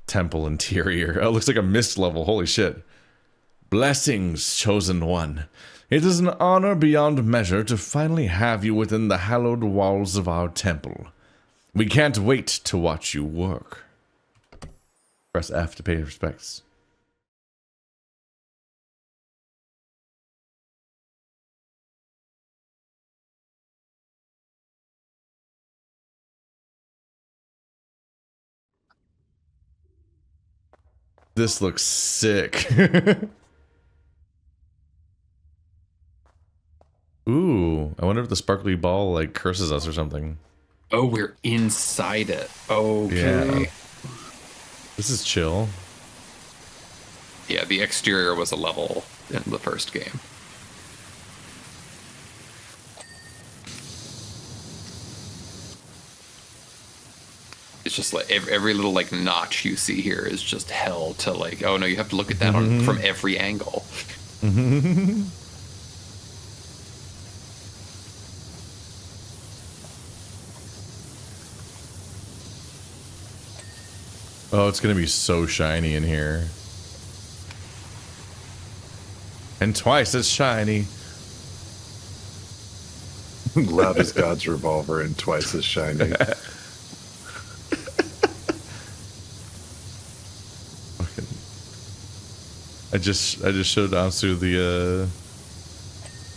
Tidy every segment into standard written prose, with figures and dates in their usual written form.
Temple interior. Oh, it looks like a mist level. Holy shit. Blessings, chosen one. It is an honor beyond measure to finally have you within the hallowed walls of our temple. We can't wait to watch you work. Press F to pay respects. This looks sick. Ooh, I wonder if the sparkly ball like curses us or something. Oh, we're inside it. Okay. Yeah. This is chill. Yeah, the exterior was a level in the first game. It's just like every little like notch you see here is just hell to like, oh no, you have to look at that from every angle. Oh, it's gonna be so shiny in here. And twice as shiny. Loud as God's revolver and twice as shiny. I just showed Ansu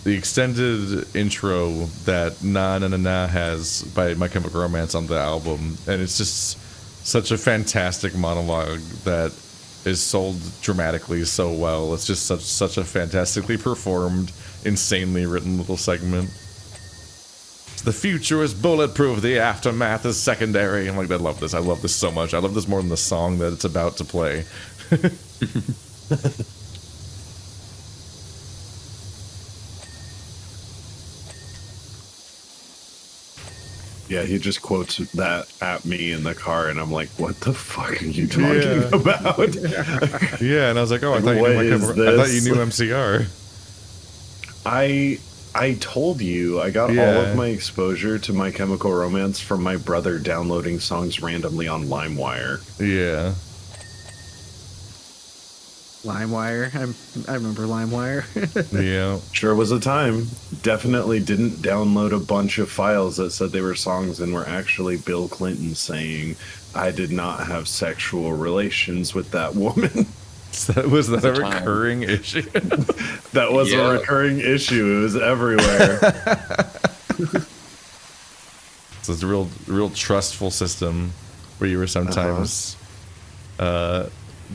the extended intro that Na Na Na Na has by My Chemical Romance on the album, and it's just such a fantastic monologue that is sold dramatically so well. It's just such a fantastically performed, insanely written little segment. The future is bulletproof, the aftermath is secondary. I'm like, I love this. I love this so much. I love this more than the song that it's about to play. Yeah, he just quotes that at me in the car, and I'm like, what the fuck are you talking about? Yeah, and I was like, oh, I thought you knew MCR. I told you I got all of my exposure to My Chemical Romance from my brother downloading songs randomly on LimeWire. Yeah. LimeWire. I remember LimeWire. Yeah. Sure was a time. Definitely didn't download a bunch of files that said they were songs and were actually Bill Clinton saying, I did not have sexual relations with that woman. Was that a recurring issue? That was a recurring issue. It was everywhere. So it's a real trustful system where you were sometimes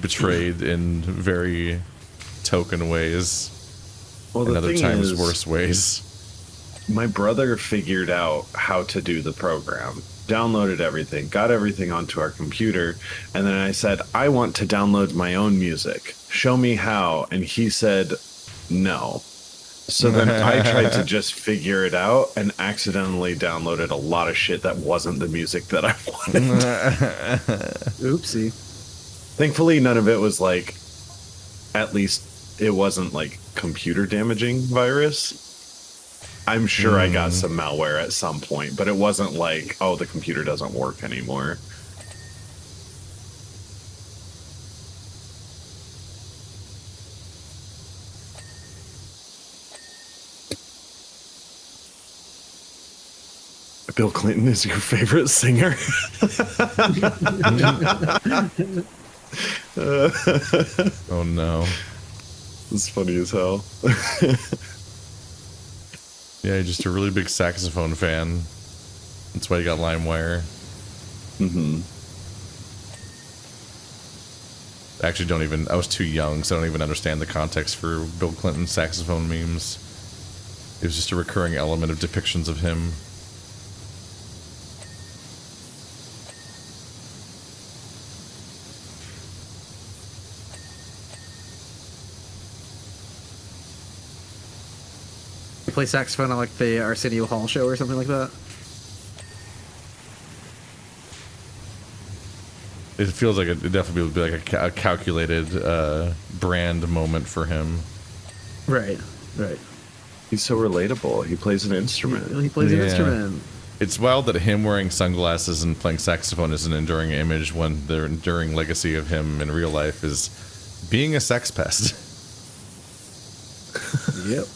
betrayed in very token ways, well, and other times worse ways. My brother figured out how to do the program, downloaded everything, got everything onto our computer, and then I said, I want to download my own music. Show me how. And he said, no. So then I tried to just figure it out and accidentally downloaded a lot of shit that wasn't the music that I wanted. Oopsie. Thankfully, none of it was like, at least it wasn't like computer damaging virus. I'm sure I got some malware at some point, but it wasn't like, oh, the computer doesn't work anymore. Bill Clinton is your favorite singer? Oh no. It's funny as hell. Yeah, just a really big saxophone fan. That's why you got LimeWire. Mm-hmm. Actually, I was too young, so I don't even understand the context for Bill Clinton saxophone memes. It was just a recurring element of depictions of him. Play saxophone on like the Arsenio Hall show or something like that. It feels like it definitely would be like a calculated brand moment for him. Right. He's so relatable. He plays an instrument. He plays an instrument. It's wild that him wearing sunglasses and playing saxophone is an enduring image when the enduring legacy of him in real life is being a sex pest. Yep.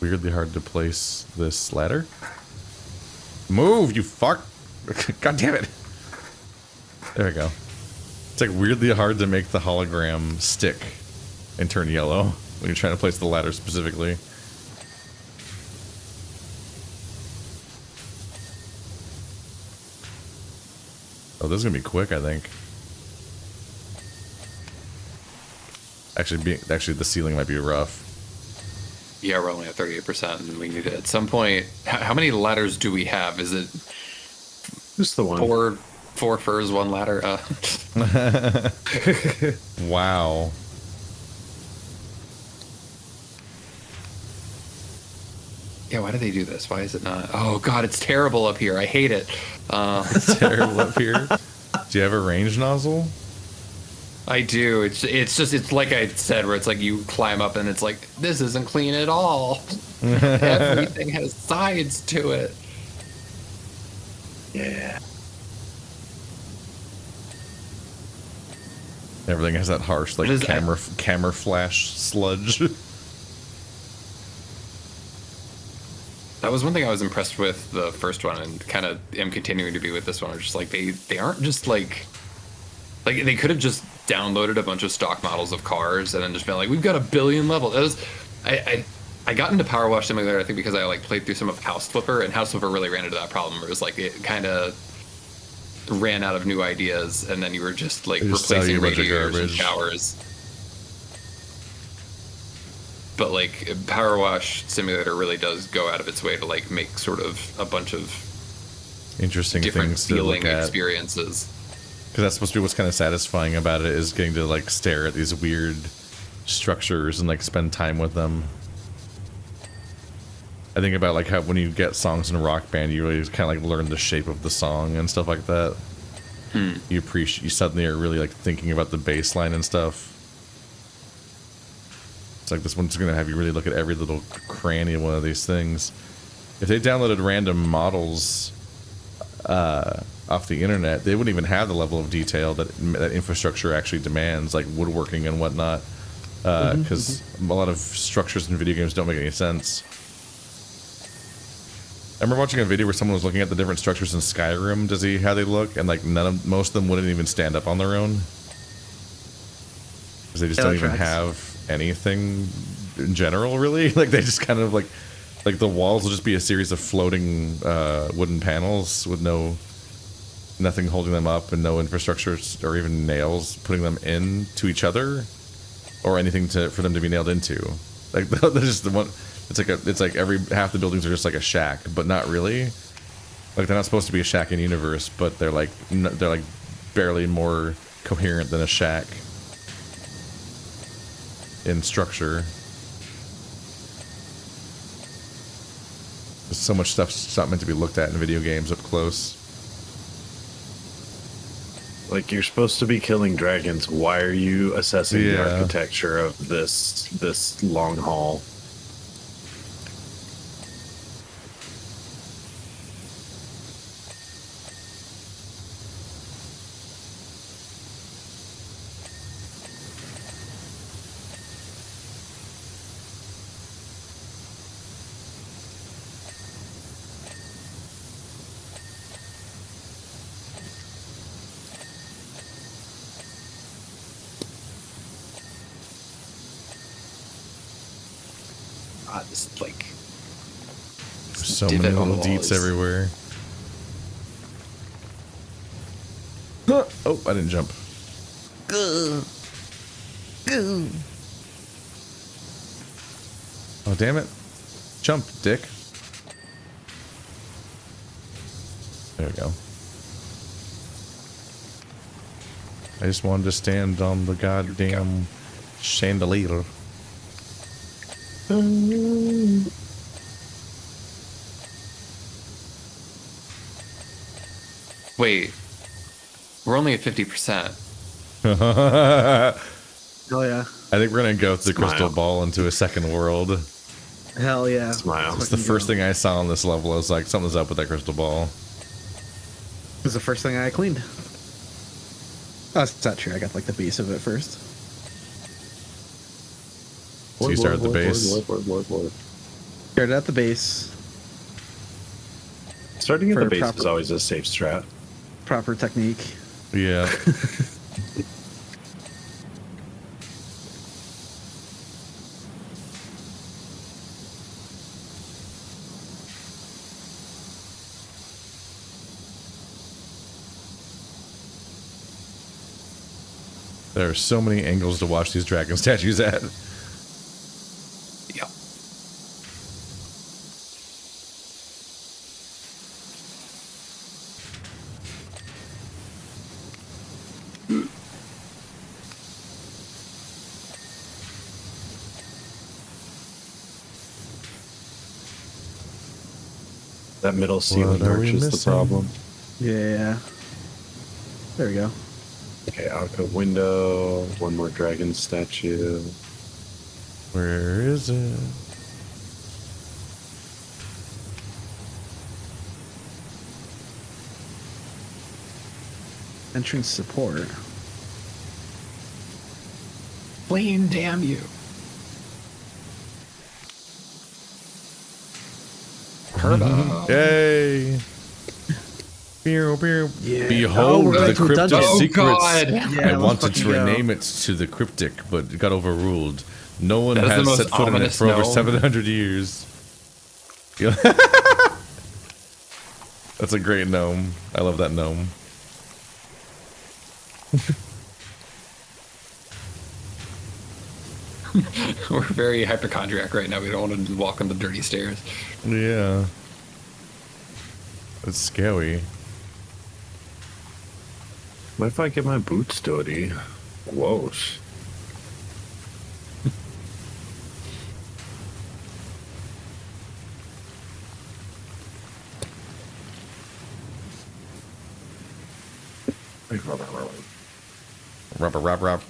Weirdly hard to place this ladder. Move, you fuck! God damn it! There we go. It's like weirdly hard to make the hologram stick and turn yellow when you're trying to place the ladder specifically. Oh, this is gonna be quick, I think. Actually, the ceiling might be rough. Yeah, we're only at 38%, and we need to, at some point. How many ladders do we have? Is it Just the one. four furs, one ladder? Wow. Yeah, why do they do this? Why is it not? Oh god, it's terrible up here. I hate it. It's terrible up here. Do you have a range nozzle? I do. It's like I said, where it's like you climb up and it's like, this isn't clean at all. Everything has sides to it. Yeah. Everything has that harsh, like, camera flash sludge. That was one thing I was impressed with the first one, and kind of am continuing to be with this one. Just like they aren't just like they could have just downloaded a bunch of stock models of cars and then just been like, we've got 1 billion levels. I got into PowerWash Simulator, I think, because I like played through some of House Flipper, and House Flipper really ran into that problem where it was like it kind of ran out of new ideas, and then you were just like replacing radiators and showers. But like PowerWash Simulator really does go out of its way to like make sort of a bunch of interesting different things to look feeling at. experiences. Because that's supposed to be what's kind of satisfying about it, is getting to like stare at these weird structures and like spend time with them. I think about like how when you get songs in Rock Band, you really kind of like learn the shape of the song and stuff like that. You suddenly are really like thinking about the bass line and stuff. It's like this one's gonna have you really look at every little cranny of one of these things. If they downloaded random models off the internet, they wouldn't even have the level of detail that infrastructure actually demands, like woodworking and whatnot, because a lot of structures in video games don't make any sense. I remember watching a video where someone was looking at the different structures in Skyrim to see how they look, and like most of them wouldn't even stand up on their own, because they just don't even have anything in general, really. Like they just kind of like the walls will just be a series of floating wooden panels with nothing holding them up, and no infrastructure or even nails putting them into each other or anything for them to be nailed into. Like they're just the one. It's like every half the buildings are just like a shack, but not really. Like they're not supposed to be a shack in universe, but they're like barely more coherent than a shack in structure. There's so much stuff's not meant to be looked at in video games up close. Like, you're supposed to be killing dragons. Why are you assessing the architecture of this long hall? This like so many little deets everywhere. Oh, I didn't jump. Oh, damn it. Jump, dick. There we go. I just wanted to stand on the goddamn chandelier. Wait, we're only at 50%. Hell yeah. I think we're gonna go with the Smile. crystal ball into a second world. Hell yeah. Smile. It's the first thing I saw on this level. I was like, something's up with that crystal ball. It was the first thing I cleaned. Oh, that's not true. I got like the base of it first. So you start at the base. Started at the base. Starting at the For base proper- is always a safe strat. Proper technique. Yeah. There are so many angles to watch these dragon statues at. Yeah. That middle ceiling What are arch we is the missing? problem. Yeah. There we go. Okay, alcove window, one more dragon statue. Where is it? Entrance support. Flame, damn you. Herba. Yay! Pew, pew. Yeah. Behold Oh, we're going the to a cryptic dungeon. Oh, secrets. God. Yeah, I let's wanted to fucking go. rename it to the cryptic, but it got overruled. No one That is the has most set foot in it ominous for over gnome. 700 years. Yeah. That's a great gnome. I love that gnome. We're very hypochondriac right now. We don't want to walk on the dirty stairs. Yeah. It's scary. What if I get my boots dirty? Whoa. Rubber, rub, rub.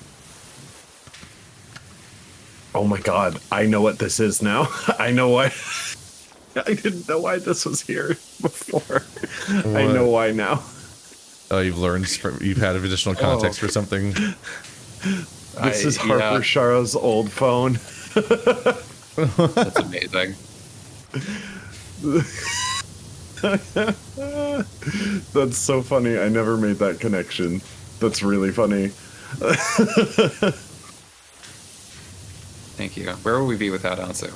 Oh my god, I know what this is now. I know why. I didn't know why this was here before. I What? know why now. Oh, you've had additional context for something. This is Harper Shara's old phone. That's amazing. That's so funny. I never made that connection. That's really funny. Thank you. Where would we be without Ansu?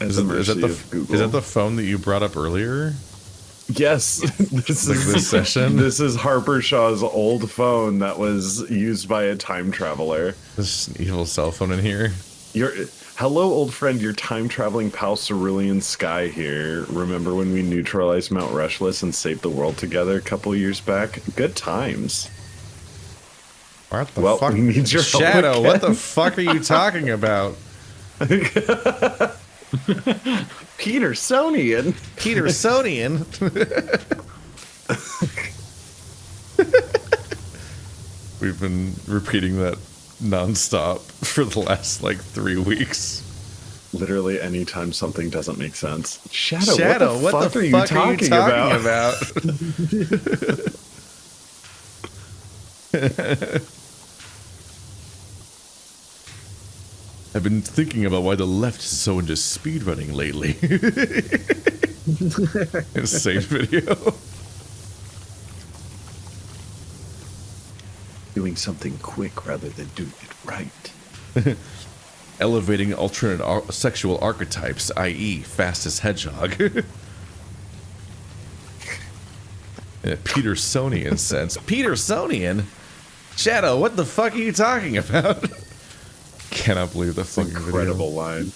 Is that the phone that you brought up earlier? Yes, this Like is this session? This is Harper Shaw's old phone that was used by a time traveler. This evil cell phone in here. Hello, old friend. Your time traveling pal Cerulean Sky here. Remember when we neutralized Mount Rushless and saved the world together a couple years back? Good times. What the Well, fuck? we need your help Shadow, again. what the fuck are you talking about? Petersonian. Petersonian? We've been repeating that nonstop for the last like 3 weeks. Literally, anytime something doesn't make sense. Shadow, What the fuck are you talking about? I've been thinking about why the left is so into speedrunning lately. Same video. Doing something quick rather than doing it right. Elevating alternate sexual archetypes, i.e. fastest hedgehog. In a Petersonian sense. Petersonian? Shadow, what the fuck are you talking about? Cannot believe the fucking Incredible line.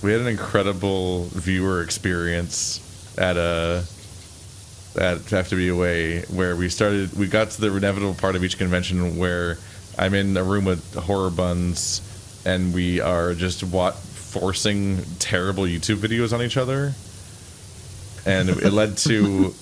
We had an incredible viewer experience at Have to Be Away, where we got to the inevitable part of each convention where I'm in a room with horror buns and we are just forcing terrible YouTube videos on each other. And it led to,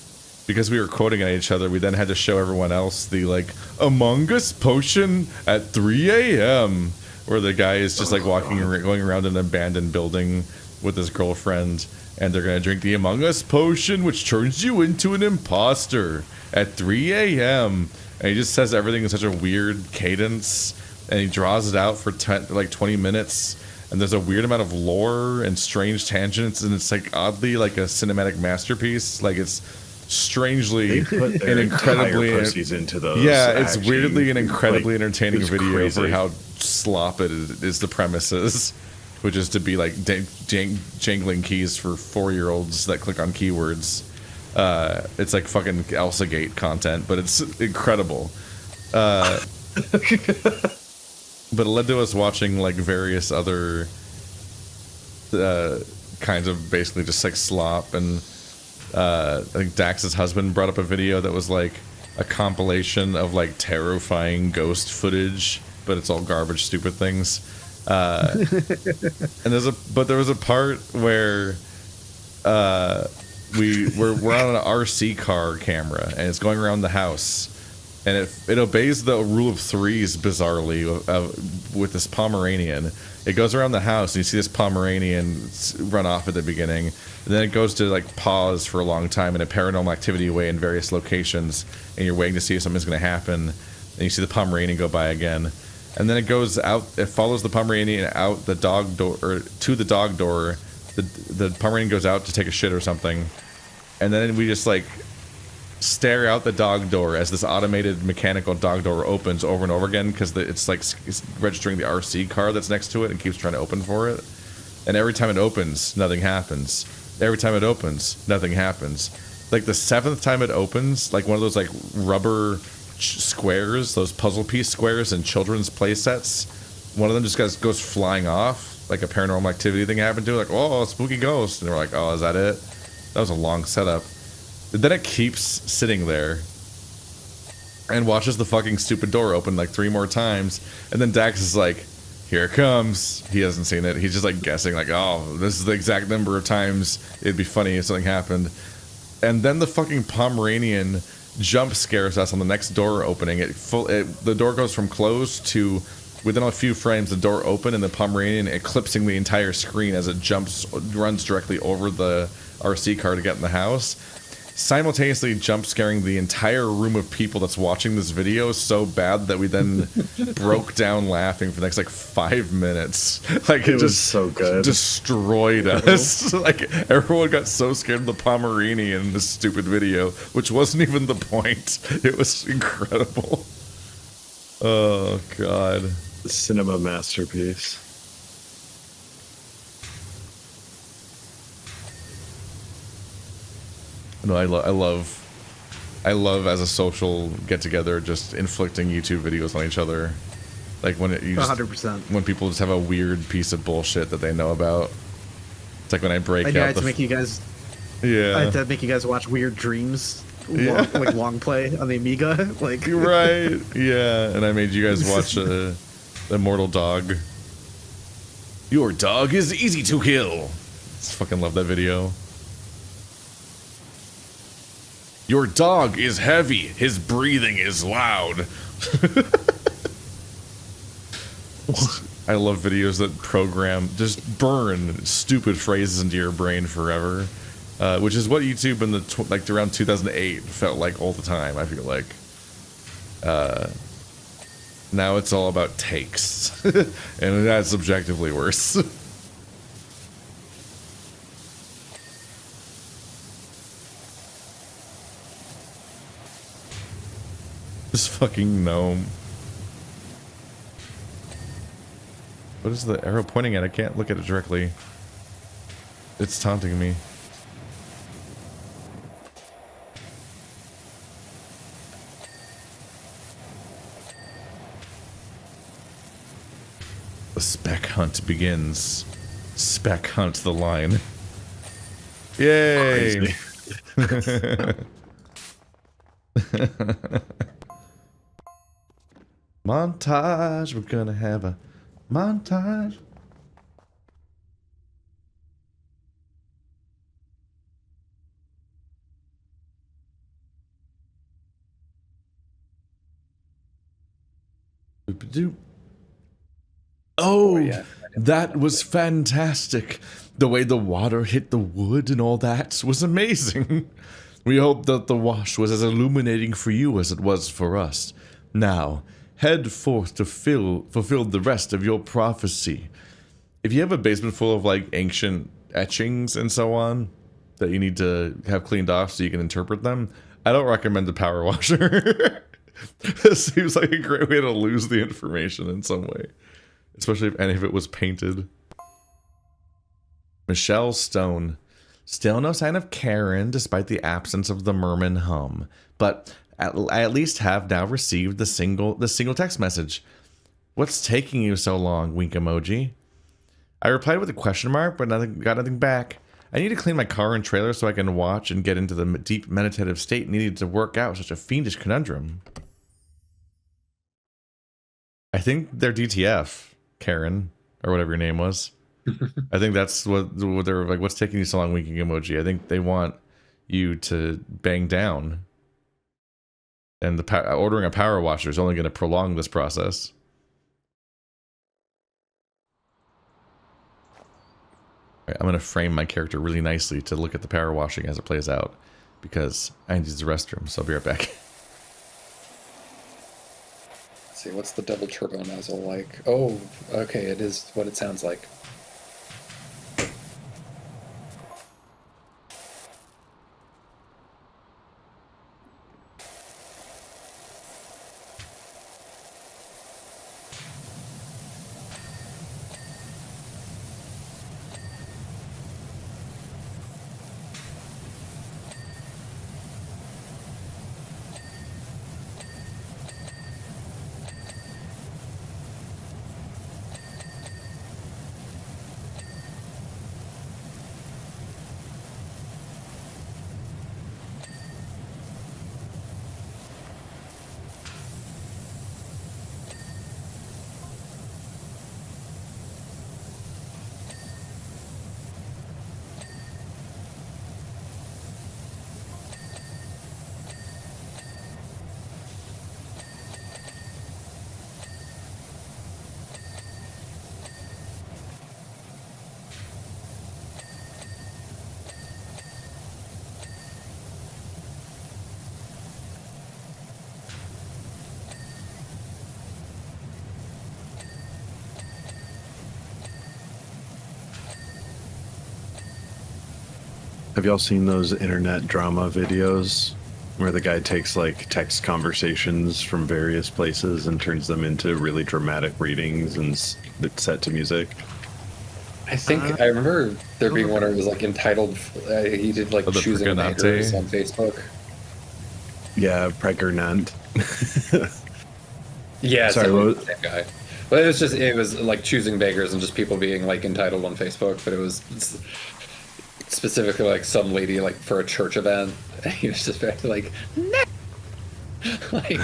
because we were quoting at each other, we then had to show everyone else the, like, Among Us potion at 3 a.m., where the guy is just, like, going around an abandoned building with his girlfriend, and they're going to drink the Among Us potion, which turns you into an imposter at 3 a.m. And he just says everything in such a weird cadence, and he draws it out for 20 minutes. And there's a weird amount of lore and strange tangents, and it's like oddly like a cinematic masterpiece. Like it's strangely an incredibly into those. Yeah, it's weirdly an incredibly entertaining video crazy. for how slop it is. The premises, which is to be like jangling keys for 4-year-olds that click on keywords. It's like fucking Elsagate content, but it's incredible. But it led to us watching like various other kinds of basically just like slop, and I think Dax's husband brought up a video that was like a compilation of like terrifying ghost footage, but it's all garbage, stupid things. And there was a part where we're on an RC car camera and it's going around the house. And it obeys the rule of threes bizarrely with this Pomeranian. It goes around the house and you see this Pomeranian run off at the beginning. And then it goes to like pause for a long time in a paranormal activity way in various locations. And you're waiting to see if something's going to happen. And you see the Pomeranian go by again. And then it goes out, it follows the Pomeranian out the dog door, or to the dog door. The Pomeranian goes out to take a shit or something. And then we just like stare out the dog door as this automated mechanical dog door opens over and over again, because it's registering the RC car that's next to it and keeps trying to open for it. And every time it opens, nothing happens. Every time it opens, nothing happens. Like the 7th time it opens, like one of those like rubber squares, those puzzle piece squares in children's play sets, one of them just goes flying off, like a paranormal activity thing happened to it, like, oh, a spooky ghost. And we're like, oh, is that it? That was a long setup. Then it keeps sitting there and watches the fucking stupid door open like 3 more times. And then Dax is like, here it comes. He hasn't seen it. He's just like guessing like, oh, this is the exact number of times it'd be funny if something happened. And then the fucking Pomeranian jump scares us on the next door opening. The door goes from closed to within a few frames, the door open and the Pomeranian eclipsing the entire screen as it runs directly over the RC car to get in the house, simultaneously jump scaring the entire room of people that's watching this video so bad that we then broke down laughing for the next like 5 minutes. Like it just so good, destroyed us. Like everyone got so scared of the Pomeranian in this stupid video, which wasn't even the point. It was incredible. Oh god, cinema masterpiece. No, I love as a social get together just inflicting YouTube videos on each other, like when 100%. When people just have a weird piece of bullshit that they know about. It's like when I break out. I had to make you guys. Yeah. I had to make you guys watch Weird Dreams, long play on the Amiga, like. Right. Yeah, and I made you guys watch Immortal Dog. Your dog is easy to kill. I fucking love that video. Your dog is heavy. His breathing is loud. I love videos that just burn stupid phrases into your brain forever, which is what YouTube in the around 2008 felt like all the time. I feel like now it's all about takes, and that's objectively worse. This fucking gnome. What is the arrow pointing at? I can't look at it directly. It's taunting me. The speck hunt begins. Speck hunt the line. Yay! Montage. We're gonna have a montage. Boop-a-doop. Oh, yeah. that was fantastic. The way the water hit the wood and all that was amazing. We hope that the wash was as illuminating for you as it was for us. Now, head forth to fulfill the rest of your prophecy. If you have a basement full of like ancient etchings and so on that you need to have cleaned off so you can interpret them, I don't recommend the power washer. It seems like a great way to lose the information in some way. Especially if any of it was painted. Michelle Stone. Still no sign of Karen, despite the absence of the merman hum. But I at least have now received the single text message. What's taking you so long, wink emoji? I replied with a question mark, but got nothing back. I need to clean my car and trailer so I can watch and get into the deep meditative state needed to work out such a fiendish conundrum. I think they're DTF, Karen, or whatever your name was. I think that's what they're like. What's taking you so long, winking emoji? I think they want you to bang down, and ordering a power washer is only going to prolong this process. Right, I'm going to frame my character really nicely to look at the power washing as it plays out, because I need to use the restroom. So I'll be right back. Let's see, what's the double turbo nozzle like? Oh, okay, it is what it sounds like. Have y'all seen those internet drama videos where the guy takes like text conversations from various places and turns them into really dramatic readings and it's set to music? I think I remember there being one where it was like entitled. He did like choosing Pregnante beggars on Facebook. Yeah, pregnant. Yeah, Sorry, so the same guy. But it was like choosing beggars and just people being like entitled on Facebook. But it was specifically like some lady like for a church event. And he was just very like, no! Like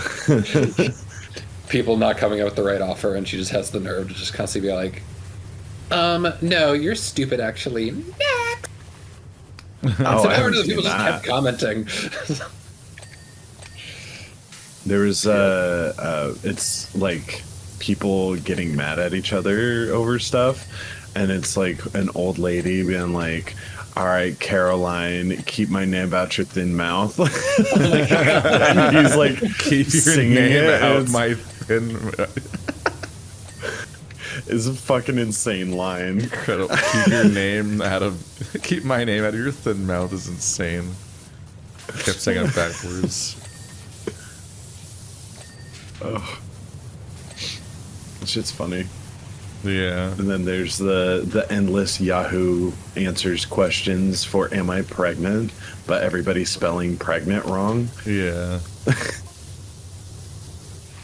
people not coming up with the right offer, and she just has the nerve to just constantly be like, no, you're stupid actually. Next. Oh, I haven't The seen people just that. kept commenting. There was it's like people getting mad at each other over stuff, and it's like an old lady being like, all right, Caroline, keep my name out your thin mouth. And he's like, Keep your singing name it. out It's- my thin. It's a fucking insane line. Incredible. Keep my name out of your thin mouth is insane. I kept saying it backwards. Oh, shit's funny. Yeah. And then there's the endless Yahoo answers questions for am I pregnant, but everybody's spelling pregnant wrong. Yeah.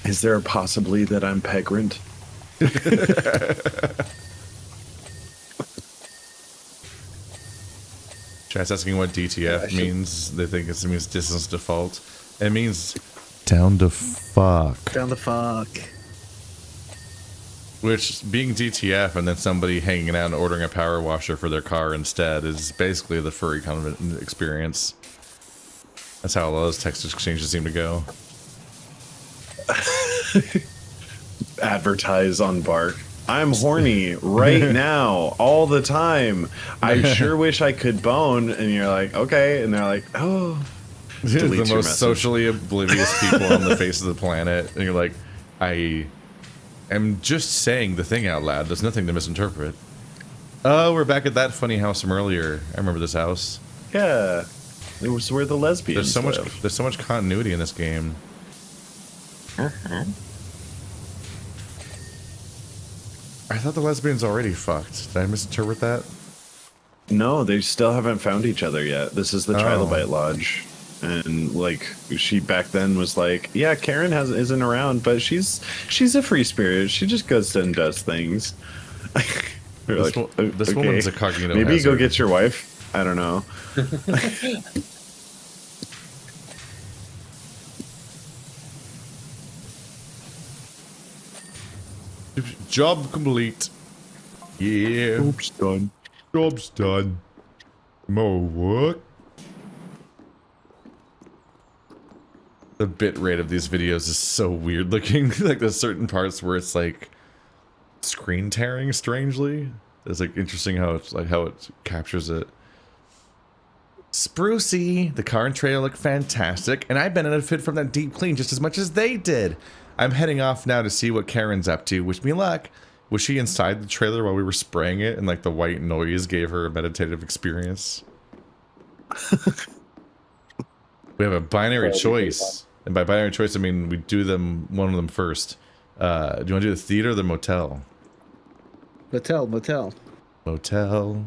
Is there a possibly that I'm pregnant? Chat's asking what DTF means. They think it means distance default. It means down to fuck. Down the fuck. Which, being DTF and then somebody hanging out and ordering a power washer for their car instead is basically the furry kind of experience. That's how a lot of those text exchanges seem to go. Advertise on Bark. I'm horny right now, all the time. I sure wish I could bone. And you're like, okay. And they're like, oh. The Deletes your most message. socially oblivious people on the face of the planet. And you're like, I am just saying the thing out loud. There's nothing to misinterpret. Oh, we're back at that funny house from earlier. I remember this house. Yeah. It was where the lesbians live. There's so much continuity in this game. I thought the lesbians already fucked. Did I misinterpret that? No, they still haven't found each other yet. This is the Trilobite Lodge. And like she back then was like, yeah, Karen isn't around, but she's a free spirit. She just goes and does things. This woman's a cognitive Maybe hazard. go get your wife. I don't know. Job complete. Yeah. Oops, done. Job's done. More work. The bit rate of these videos is so weird looking. Like there's certain parts where it's like screen tearing strangely. It's like interesting how it's like how it captures it. Sprucey, the car and trailer look fantastic, and I benefited from that deep clean just as much as they did. I'm heading off now to see what Karen's up to. Wish me luck. Was she inside the trailer while we were spraying it and like the white noise gave her a meditative experience? We have a binary choice. And by binary choice, I mean we do them one of them first. Do you want to do the theater or the motel? Motel. Motel.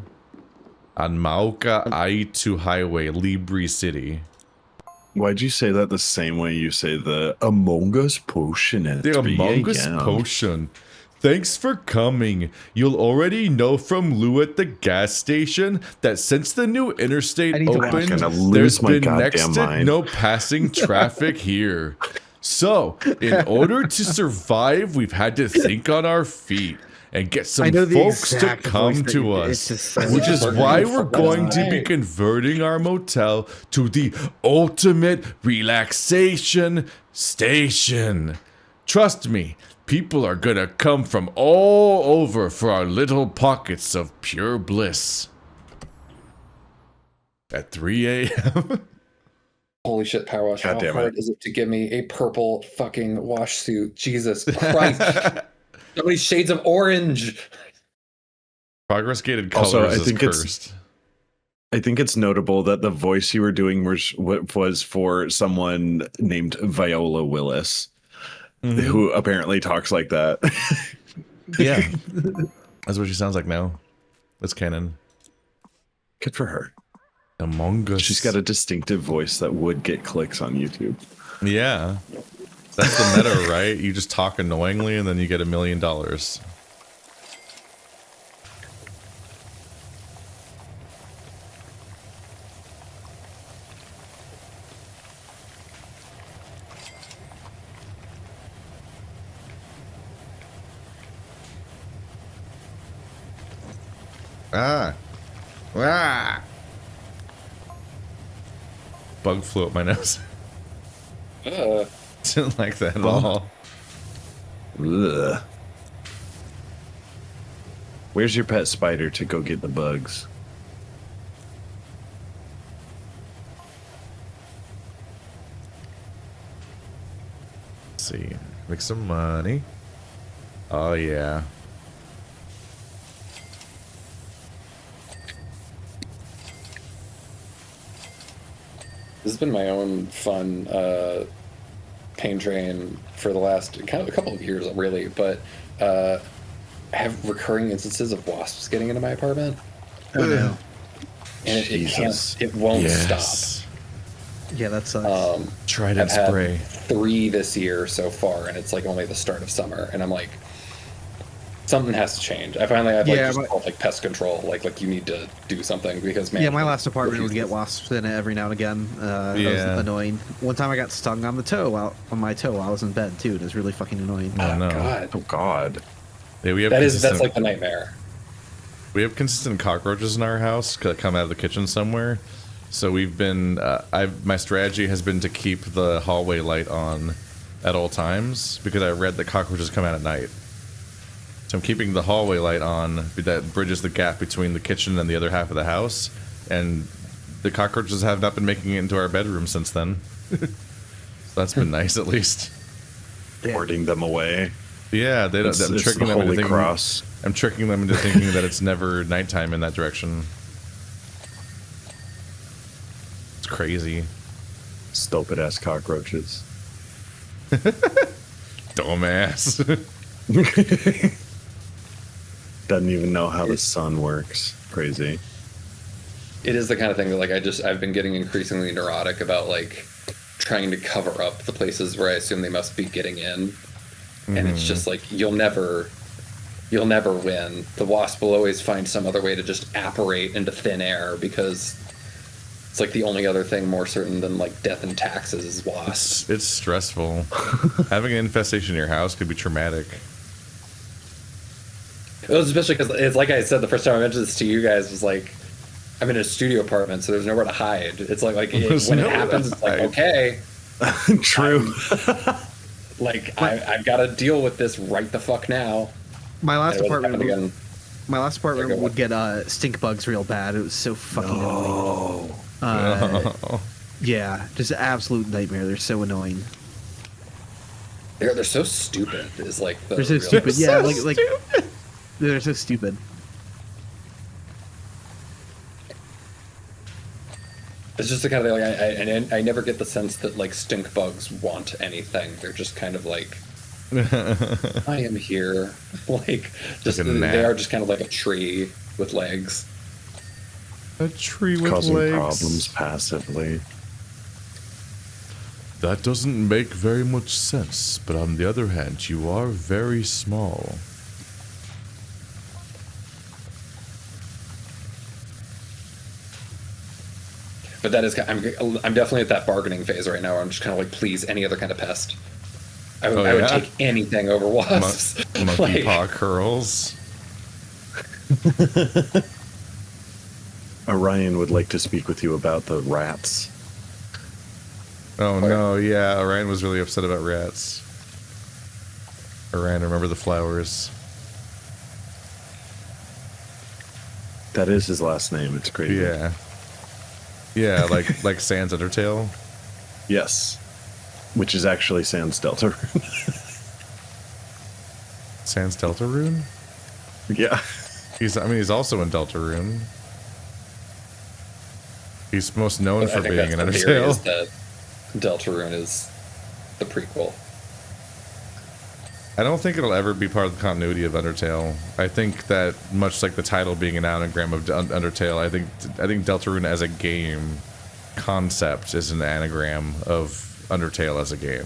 On Mauka I-2 Highway, Lubri City. Why'd you say that the same way you say the Among Us potion at The 3 Among Us a.m.? potion. Thanks for coming. You'll already know from Lou at the gas station that since the new interstate I need to watch opened, it. I'm gonna there's lose my been goddamn next to mind. no passing traffic here. So, in order to survive, we've had to think on our feet and get some I know the folks to exact come voice that to you did. us, It's just so which is good. why we're going to be converting our motel to the ultimate relaxation station. Trust me, people are gonna come from all over for our little pockets of pure bliss. At 3 a.m. Holy shit, Power Wash. God How damn hard it. is it to give me a purple fucking wash suit? Jesus Christ. So many shades of orange. Progress gated colors Also, I is think it's- cursed. I think it's notable that the voice you were doing was for someone named Viola Willis, who apparently talks like that. Yeah. That's what she sounds like now. That's canon. Good for her. Among Us. She's got a distinctive voice that would get clicks on YouTube. Yeah. That's the meta, right? You just talk annoyingly and then you get $1 million. Ah. Ah. Bug flew up my nose. Didn't like that at all. Ugh. Where's your pet spider to go get the bugs? Let's see. Make some money. Oh, yeah. This has been my own fun pain train for the last kind of a couple of years, really. But I have recurring instances of wasps getting into my apartment, Oh no. and it Jesus. can't. It won't stop. Yes. Yeah, that sucks. Trident I've had spray. 3 this year so far, and it's like only the start of summer, and I'm like, something has to change. I finally had like Yeah, just but- called like pest control. Like you need to do something because man. Yeah, my last apartment would get refuses. wasps in it every now and again. That Yeah. was annoying. One time I got stung on the toe, on my toe while I was in bed too. It was really fucking annoying. Oh, no. God. Oh God. Yeah, we have That's consistent- like the nightmare. We have consistent cockroaches in our house that come out of the kitchen somewhere. So we've been, my strategy has been to keep the hallway light on at all times because I read that cockroaches come out at night. So I'm keeping the hallway light on that bridges the gap between the kitchen and the other half of the house. And the cockroaches have not been making it into our bedroom since then. So that's been nice at least. Warding them away. Yeah, they don't. I'm It's tricking the them into Holy thinking. Cross. I'm tricking them into thinking that it's never nighttime in that direction. It's crazy. Stupid ass cockroaches. Dumbass. Doesn't even know how the sun works. Crazy. It is the kind of thing that like I've been getting increasingly neurotic about like trying to cover up the places where I assume they must be getting in. And it's just like you'll never win. The wasp will always find some other way to just apparate into thin air because it's like the only other thing more certain than like death and taxes is wasps. It's stressful. Having an infestation in your house could be traumatic. It was especially because it's like I said the first time I mentioned this to you guys was like I'm in a studio apartment, so there's nowhere to hide. It's like There's when it nowhere to happens, it's like hide. okay, True. like I've got to deal with this right the fuck now. My And last it wasn't apartment, happening again. my last apartment Yeah, go would on. get stink bugs real bad. It was so fucking annoying. Oh. Yeah, just an absolute nightmare. They're so annoying. They're so stupid. Is like the They're so real- stupid. Yeah, so like they're so stupid. It's just the kind of thing like I never get the sense that like stink bugs want anything. They're just kind of like I am here. Like just Like a they gnat. are just kind of like a tree with legs. A tree with Causing legs. problems passively. That doesn't make very much sense, but on the other hand, you are very small. But that is I'm definitely at that bargaining phase right now where I'm just kind of like please any other kind of pest. I would, Oh, I would yeah? take anything over wasps. Monkey Like, paw curls. Orion would like to speak with you about the rats. Oh no, yeah, Orion was really upset about rats. Orion, remember the flowers. That is his last name. It's crazy. Yeah. Yeah, like Sans Undertale. Yes. Which is actually Sans Delta. Sans Deltarune? Yeah. He's also in Deltarune. He's most known I for think being in that's the theory is Undertale. that Deltarune is the prequel. I don't think it'll ever be part of the continuity of Undertale. I think that much like the title being an anagram of Undertale, I think Deltarune as a game concept is an anagram of Undertale as a game.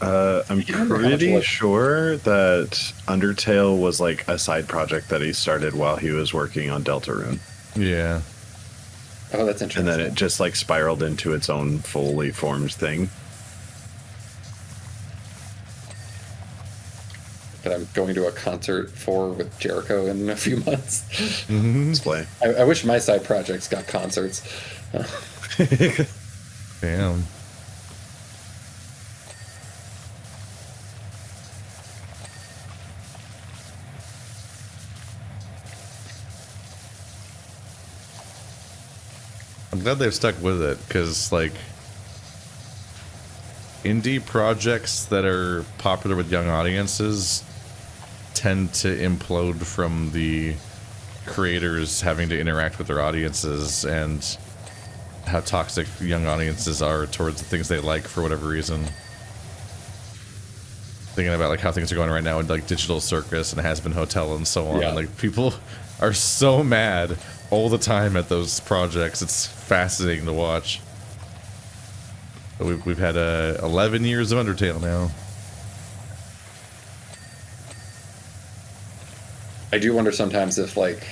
I'm remember how much pretty like- sure that Undertale was like a side project that he started while he was working on Deltarune. Yeah. Oh, that's And interesting. then it just like spiraled into its own fully formed thing. that I'm going to a concert for with Jericho in a few months. Let's play. I wish my side projects got concerts. Damn. I'm glad they've stuck with it, because, like, indie projects that are popular with young audiences tend to implode from the creators having to interact with their audiences and how toxic young audiences are towards the things they like for whatever reason. Thinking about like how things are going right now in like Digital Circus and Has Been Hotel and so on. Yeah. Like people are so mad all the time at those projects. It's fascinating to watch. But we've had 11 years of Undertale now. I do wonder sometimes if like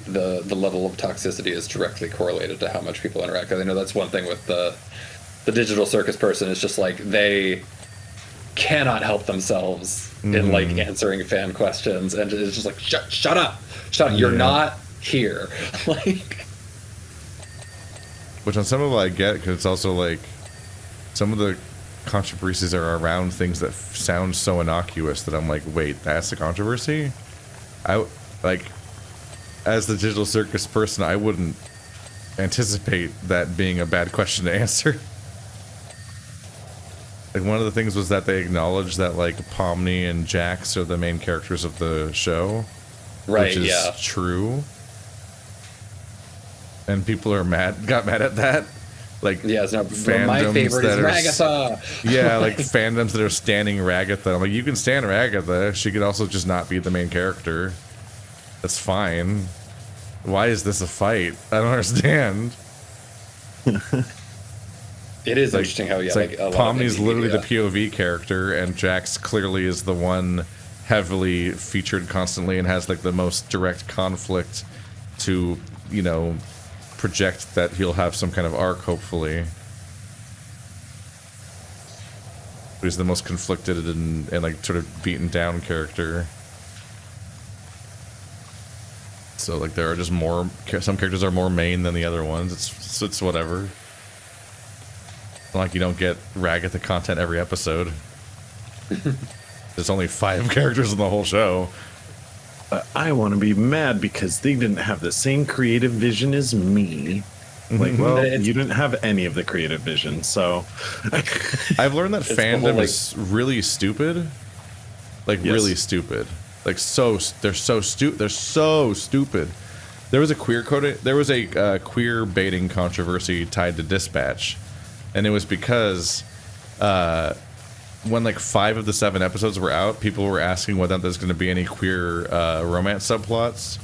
the level of toxicity is directly correlated to how much people interact. 'Cause I know that's one thing with the digital circus person. It's just like they cannot help themselves in like answering fan questions, and it's just like shut up, you're not here. Like, which on some of it I get, because it's also like some of the controversies are around things that sound so innocuous that I'm like, wait, that's a controversy? I like, as the digital circus person, I wouldn't anticipate that being a bad question to answer. Like, one of the things was that they acknowledged that like Pomni and Jax are the main characters of the show, right? Which is Yeah, true. And people got mad at that. Like, yeah. It's not fandoms my favorite is that are Ragatha. yeah, like fandoms that are standing Ragatha. I'm like, you can stand Ragatha. She could also just not be the main character. That's fine. Why is this a fight? I don't understand. It is Like, interesting how it's like a lot of Pomni's indie literally the media- POV character, and Jax clearly is the one heavily featured constantly and has like the most direct conflict to, you know, project that he'll have some kind of arc, hopefully. He's the most conflicted and like sort of beaten down character. So like there are just more, some characters are more main than the other ones. It's whatever. Like, you don't get Ragatha content every episode. There's only 5 characters in the whole show. I want to be mad because they didn't have the same creative vision as me. Like, well, you didn't have any of the creative vision, so. I've learned that It's the whole, fandom like- is really stupid. Like, Yes. really stupid. Like, they're so stupid. There was a queer baiting controversy tied to Dispatch. And it was because when like 5 of the 7 episodes were out, people were asking whether there's going to be any queer romance subplots,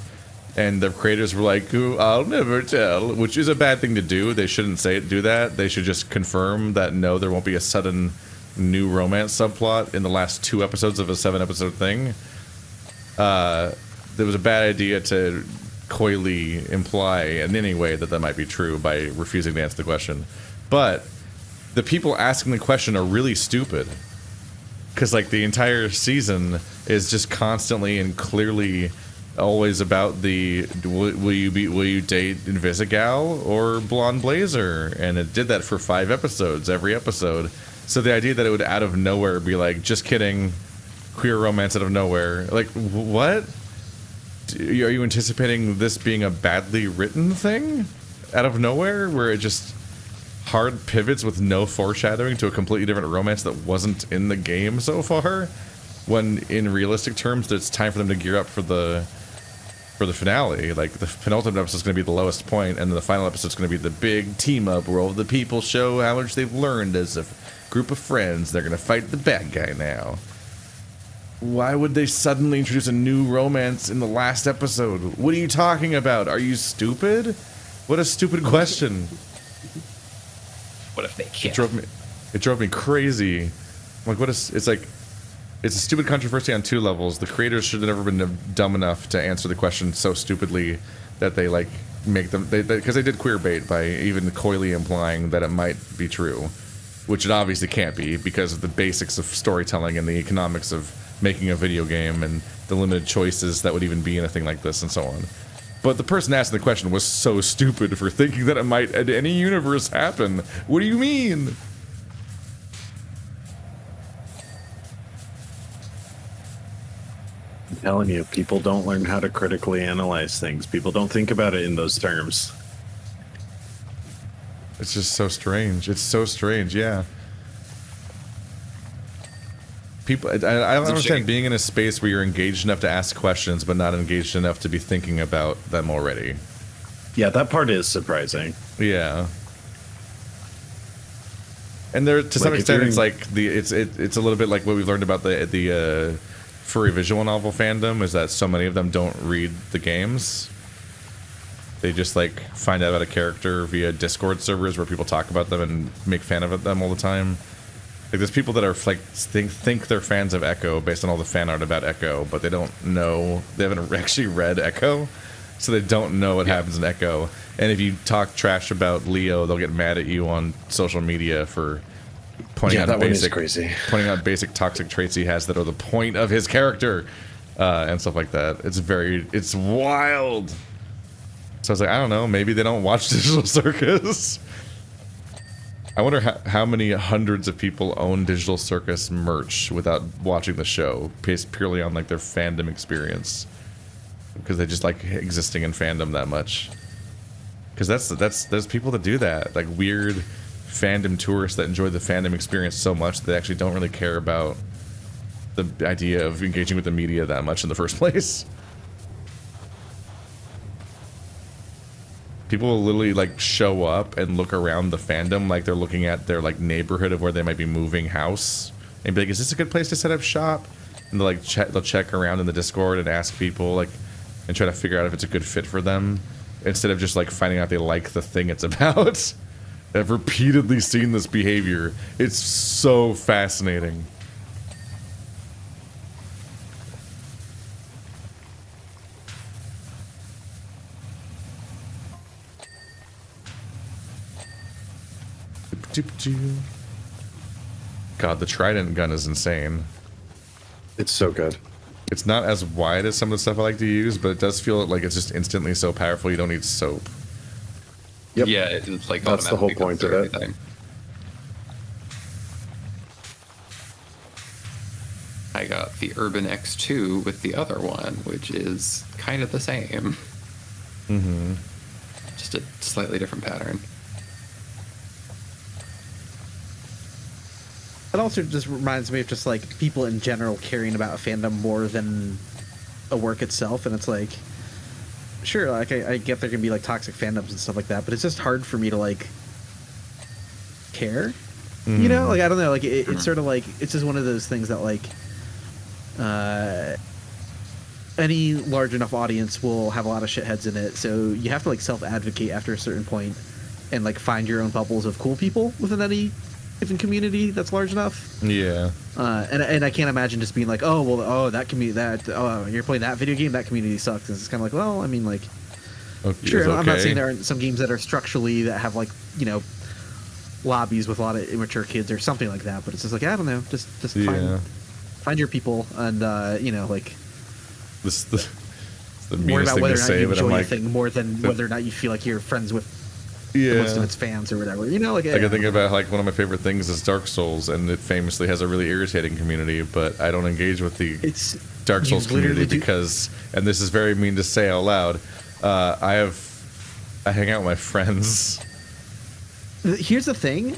and the creators were like, "Ooh, I'll never tell," which is a bad thing to do. They shouldn't do that. They should just confirm that no, there won't be a sudden new romance subplot in the last 2 episodes of a 7-episode thing. There was a bad idea to coyly imply in any way that might be true by refusing to answer the question, but the people asking the question are really stupid, because like the entire season is just constantly and clearly always about the will you date Invisigal or Blonde Blazer, and it did that for 5 episodes every episode. So the idea that it would out of nowhere be like, just kidding, queer romance out of nowhere, like what? Are you anticipating this being a badly written thing out of nowhere where it just hard pivots with no foreshadowing to a completely different romance that wasn't in the game so far, when in realistic terms it's time for them to gear up for the finale? Like, the penultimate episode is going to be the lowest point, and then the final episode is going to be the big team up where all the people show how much they've learned as a group of friends. They're going to fight the bad guy now. Why would they suddenly introduce a new romance in the last episode? What are you talking about? Are you stupid? What a stupid question. What if they can't? It drove me crazy. Like, it's like, it's a stupid controversy on 2 levels. The creators should have never been dumb enough to answer the question so stupidly that they like make them, because they did queer bait by even coyly implying that it might be true, which it obviously can't be because of the basics of storytelling and the economics of making a video game and the limited choices that would even be in a thing like this and so on. But the person asking the question was so stupid for thinking that it might in any universe happen. What do you mean? I'm telling you, people don't learn how to critically analyze things. People don't think about it in those terms. It's just so strange. It's so strange, yeah. People, I don't understand being in a space where you're engaged enough to ask questions, but not engaged enough to be thinking about them already. Yeah, that part is surprising. Yeah. And there, to some Like, if extent, you're it's in- like it's a little bit like what we've learned about the furry visual novel fandom, is that so many of them don't read the games. They just like find out about a character via Discord servers where people talk about them and make fun of them all the time. Like there's people that are like think they're fans of Echo based on all the fan art about Echo, but they don't know, they haven't actually read Echo, so they don't know what happens in Echo. And if you talk trash about Leo, they'll get mad at you on social media for pointing out basic toxic traits he has that are the point of his character, and stuff like that. It's wild. So I was like, I don't know, maybe they don't watch Digital Circus. I wonder how many hundreds of people own Digital Circus merch without watching the show, based purely on like their fandom experience, because they just like existing in fandom that much. Because there's people that do that, like weird fandom tourists that enjoy the fandom experience so much that they actually don't really care about the idea of engaging with the media that much in the first place. People will literally like show up and look around the fandom like they're looking at their like neighborhood of where they might be moving house, and be like, is this a good place to set up shop? And they'll like they'll check around in the Discord and ask people like, and try to figure out if it's a good fit for them, instead of just like finding out they like the thing it's about. I've repeatedly seen this behavior. It's so fascinating. God, the trident gun is insane. It's so good. It's not as wide as some of the stuff I like to use, but it does feel like it's just instantly so powerful you don't need soap. Yep. Yeah, it's like that's the whole point of it. Everything. I got the Urban X2 with the other one, which is kind of the same. Mm-hmm. Just a slightly different pattern. It also just reminds me of just like people in general caring about a fandom more than a work itself, and it's like, sure, like I get there can be like toxic fandoms and stuff like that, but it's just hard for me to like care, you know? Like I don't know, like it's sort of like it's just one of those things that like any large enough audience will have a lot of shitheads in it, so you have to like self-advocate after a certain point and like find your own bubbles of cool people within any given community that's large enough. Yeah. And I can't imagine just being like, oh well, oh that community, that oh you're playing that video game, that community sucks. And it's kind of like, well, I mean, like, Okay, sure, okay. I'm not saying there aren't some games that are structurally that have like, you know, lobbies with a lot of immature kids or something like that, but it's just like, I don't know, just find your people and you know, like this the worry meanest about thing whether to or not say, you but I'm enjoy a like, thing more than whether or not you feel like you're friends with yeah. most of its fans or whatever, you know, like I can think about like one of my favorite things is Dark Souls, and it famously has a really irritating community, but I don't engage with the Dark Souls community because, and this is very mean to say out loud, I hang out with my friends. Here's the thing,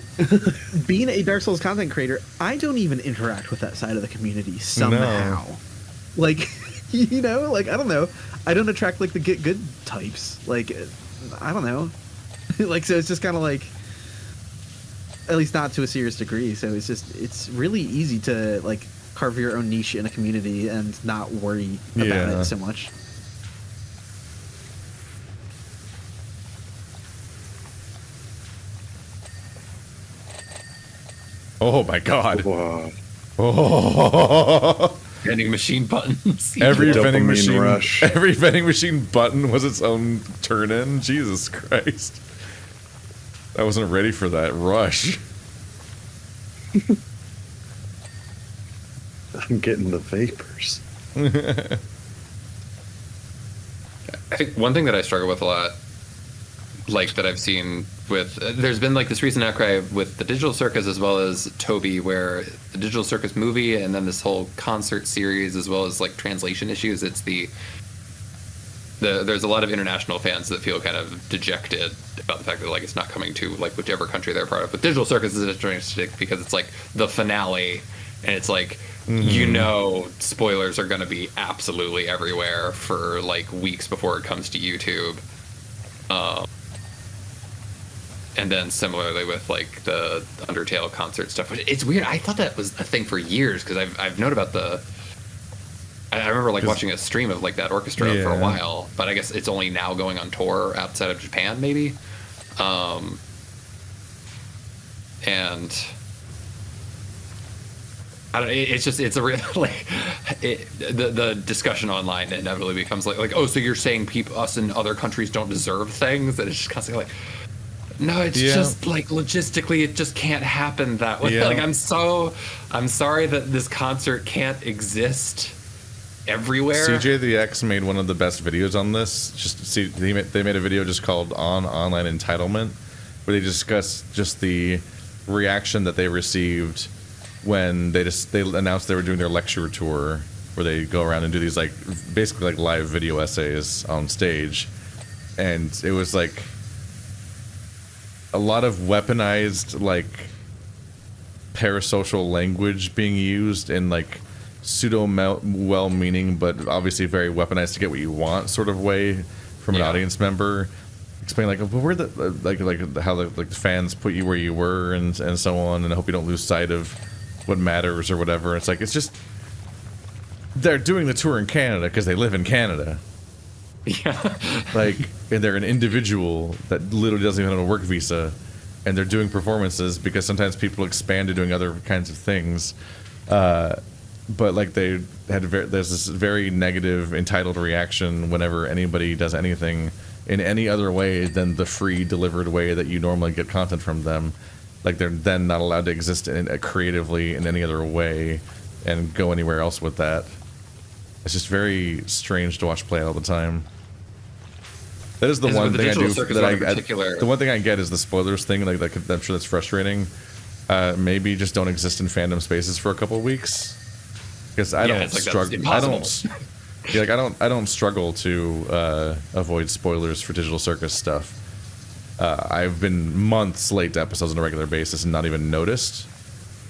being a Dark Souls content creator, I don't even interact with that side of the community somehow. No. Like, you know, like, I don't know. I don't attract, like, the get good types. Like, I don't know. Like, so it's just kind of like, at least not to a serious degree. So it's really easy to, like, carve your own niche in a community and not worry about it so much. Oh my god. Whoa. Oh. Vending machine buttons. Every vending machine rush. Every vending machine button was its own turn in. Jesus Christ. I wasn't ready for that rush. I'm getting the vapors. I think one thing that I struggle with a lot, like that I've seen with, there's been like this recent outcry with the Digital Circus as well as Toby, where the Digital Circus movie and then this whole concert series as well as like translation issues, it's there's a lot of international fans that feel kind of dejected about the fact that like it's not coming to like whichever country they're part of. But Digital Circus is interesting because it's like the finale, and it's like, you know, spoilers are going to be absolutely everywhere for like weeks before it comes to YouTube. And then similarly with like the Undertale concert stuff, it's weird. I thought that was a thing for years because I've known about I remember like watching a stream of like that orchestra for a while, but I guess it's only now going on tour outside of Japan, maybe. And I don't, it's a real like the discussion online inevitably becomes like oh, so you're saying us in other countries don't deserve things, and it's just constantly like, no, it's just like logistically it just can't happen that way. Like I'm sorry that this concert can't exist everywhere. CJ the X made one of the best videos on this. They made a video just called "On Online Entitlement," where they discussed just the reaction that they received when they announced they were doing their lecture tour, where they go around and do these like basically like live video essays on stage, and it was like a lot of weaponized like parasocial language being used in like pseudo well-meaning but obviously very weaponized to get what you want sort of way from an audience member, explaining like, well, where the like how the fans put you where you were and so on, and I hope you don't lose sight of what matters or whatever. It's like, it's just they're doing the tour in Canada because they live in Canada. Yeah. Like, and they're an individual that literally doesn't even have a work visa, and they're doing performances because sometimes people expand to doing other kinds of things. But like there's this very negative, entitled reaction whenever anybody does anything in any other way than the free delivered way that you normally get content from them. Like they're then not allowed to exist creatively in any other way and go anywhere else with that. It's just very strange to watch play all the time. That is the one thing I do. The one thing I get is the spoilers thing. Like I'm sure that's frustrating. Maybe just don't exist in fandom spaces for a couple of weeks, because I don't struggle. I don't struggle to avoid spoilers for Digital Circus stuff. I've been months late to episodes on a regular basis and not even noticed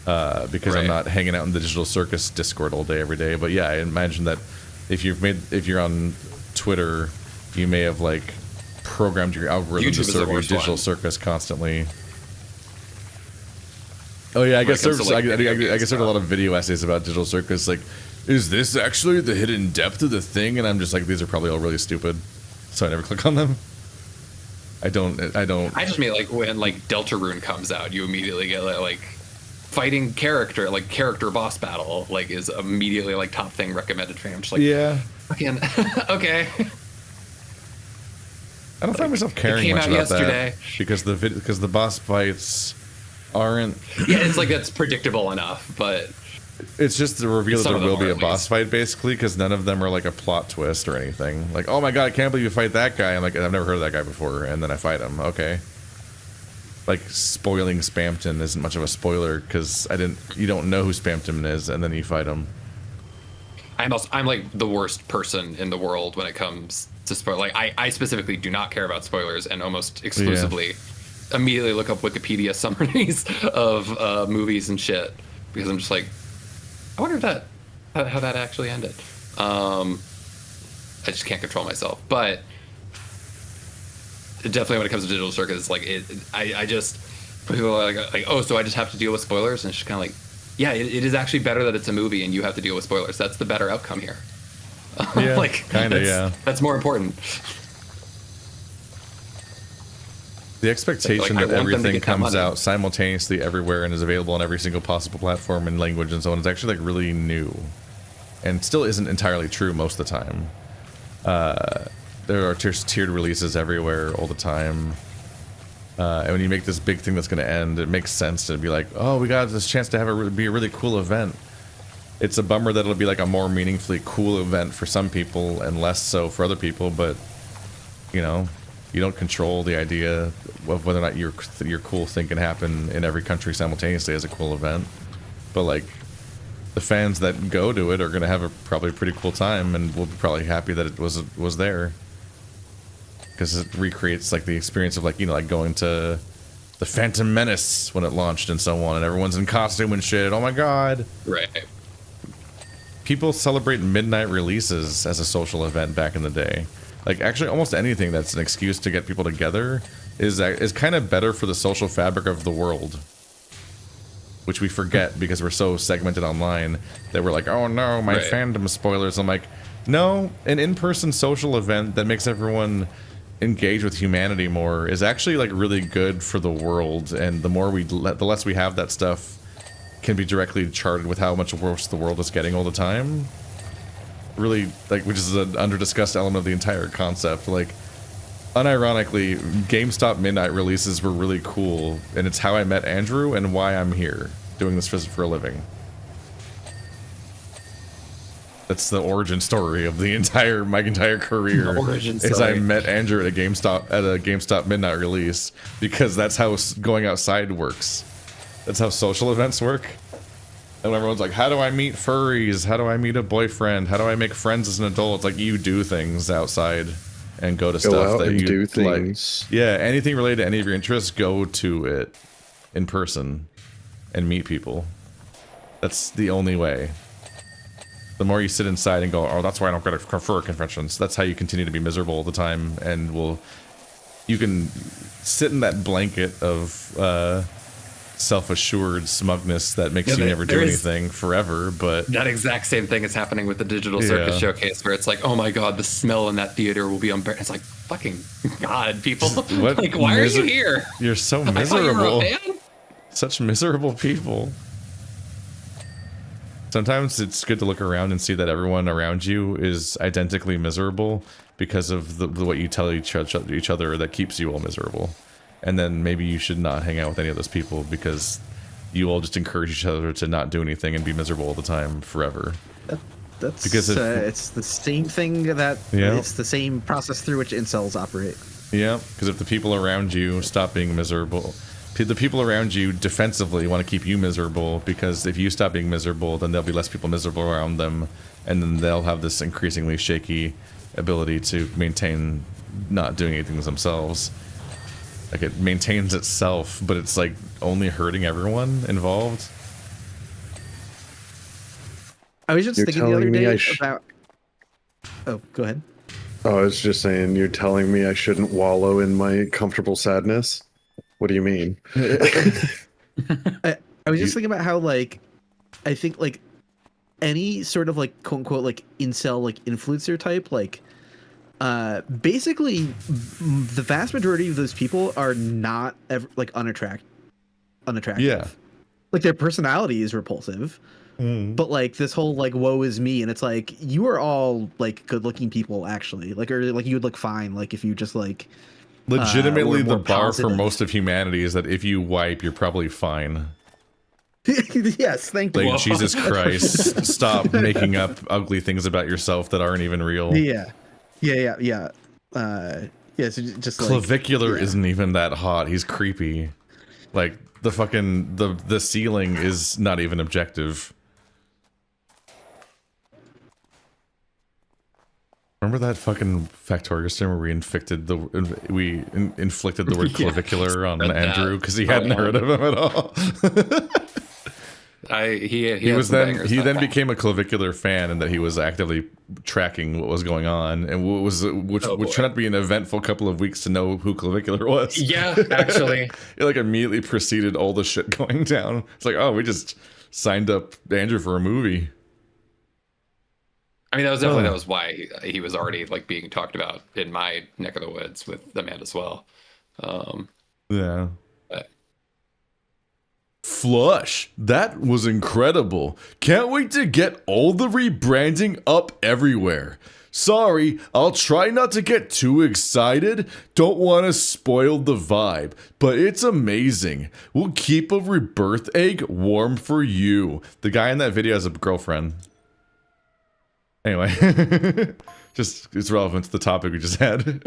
because I'm not hanging out in the Digital Circus Discord all day every day. But yeah, I imagine that if you're on Twitter, you may have like programmed your algorithm to serve you Digital Circus constantly. Oh yeah, I guess there's a lot of video essays about Digital Circus. Like, is this actually the hidden depth of the thing? And I'm just like, these are probably all really stupid, so I never click on them. I don't. I just mean like when like Deltarune comes out, you immediately get like fighting character, like character boss battle, like is immediately like top thing recommended for him. Just like, yeah, again, okay. I don't find myself caring much about that because the boss fights aren't. Yeah, it's like that's predictable enough, but it's just the reveal that there will be a boss fight, basically, because none of them are like a plot twist or anything. Like, oh my god, I can't believe you fight that guy. I'm like, I've never heard of that guy before, and then I fight him. Okay. Like, spoiling Spamton isn't much of a spoiler because you don't know who Spamton is, and then you fight him. I'm like the worst person in the world when it comes to spoil. Like, I specifically do not care about spoilers, and almost exclusively immediately look up Wikipedia summaries of movies and shit, because I'm just like, I wonder if how that actually ended. I just can't control myself. But definitely when it comes to Digital Circus, it's like I just, people are like, oh, so I just have to deal with spoilers, and it's just kind of like, yeah, it is actually better that it's a movie and you have to deal with spoilers. That's the better outcome here. Yeah, like, kind of, yeah. That's more important. The expectation that everything comes out simultaneously everywhere and is available on every single possible platform and language and so on is actually like really new, and still isn't entirely true most of the time. There are tiered releases everywhere all the time, and when you make this big thing that's going to end, it makes sense to be like, oh, we got this chance to have it be a really cool event. It's a bummer that it'll be like a more meaningfully cool event for some people and less so for other people, but you know, you don't control the idea of whether or not your cool thing can happen in every country simultaneously as a cool event. But like, the fans that go to it are going to have probably a pretty cool time, and will be probably happy that it was there, because it recreates like the experience of like, you know, like going to the Phantom Menace when it launched and so on, and everyone's in costume and shit. Oh my god! Right. People celebrate midnight releases as a social event back in the day. Like, actually, almost anything that's an excuse to get people together is kind of better for the social fabric of the world, which we forget because we're so segmented online that we're like, oh no, my fandom spoilers. I'm like, no, an in-person social event that makes everyone engage with humanity more is actually like really good for the world, and the less we have that stuff can be directly charted with how much worse the world is getting all the time. Really, like, which is an under-discussed element of the entire concept. Like, unironically, GameStop midnight releases were really cool, and it's how I met Andrew and why I'm here doing this for a living. That's the origin story of the entire my entire career. Is I met Andrew at a GameStop midnight release, because that's how going outside works. That's how social events work. And when everyone's like, how do I meet furries? How do I meet a boyfriend? How do I make friends as an adult? It's like, you do things outside and go to stuff that you do things. Like. Yeah, anything related to any of your interests, go to it in person and meet people. That's the only way. The more you sit inside and go, oh, that's why I don't go to fur conventions. That's how you continue to be miserable all the time, and you can sit in that blanket of self-assured smugness that makes you never do anything forever. But that exact same thing is happening with the Digital Circus Showcase, where it's like, oh my god, the smell in that theater will be unbearable. It's like, fucking god, people. Like, why are you here? You're so miserable. I thought you were a fan? Such miserable people. Sometimes it's good to look around and see that everyone around you is identically miserable because of what you tell each other that keeps you all miserable. And then maybe you should not hang out with any of those people, because you all just encourage each other to not do anything and be miserable all the time forever. That's because it's the same thing that it's the same process through which incels operate. Yeah, because if the people around you stop being miserable, the people around you defensively want to keep you miserable, because if you stop being miserable, then there'll be less people miserable around them, and then they'll have this increasingly shaky ability to maintain not doing anything themselves. Like, it maintains itself, but it's like only hurting everyone involved. I was just thinking the other day about... Oh, go ahead. Oh, I was just saying, you're telling me I shouldn't wallow in my comfortable sadness? What do you mean? I was just thinking about how, like, I think, like, any sort of, like, quote unquote, like, incel, like, influencer type, like, basically the vast majority of those people are not ever, like, unattractive. Yeah. Like, their personality is repulsive. But, like, this whole, like, woe is me, and it's like, you are all, like, good looking people, actually. Like, or like, you would look fine, like, if you just, like, legitimately, the bar positive. for most of humanity is that if you wipe, you're probably fine. Yes, thank you. Like, Jesus Christ, stop making up ugly things about yourself that aren't even real. Yeah. So just Clavicular like, isn't even that hot. He's creepy. Like, the fucking the ceiling is not even objective. Remember that fucking Factorio stream where we inflicted the word clavicular on Andrew because he hadn't heard of him at all? He then became a clavicular fan, and that he was actively tracking what was going on, and which turned out to be an eventful couple of weeks to know who clavicular was. Yeah, actually, it like immediately preceded all the shit going down. It's like, oh, we just signed up Andrew for a movie. I mean, that was why he was already, like, being talked about in my neck of the woods with Amanda as well. Yeah. Flush. That was incredible. Can't wait to get all the rebranding up everywhere. Sorry, I'll try not to get too excited. Don't want to spoil the vibe, but it's amazing. We'll keep a rebirth egg warm for you. The guy in that video has a girlfriend. Anyway, just it's relevant to the topic we just had.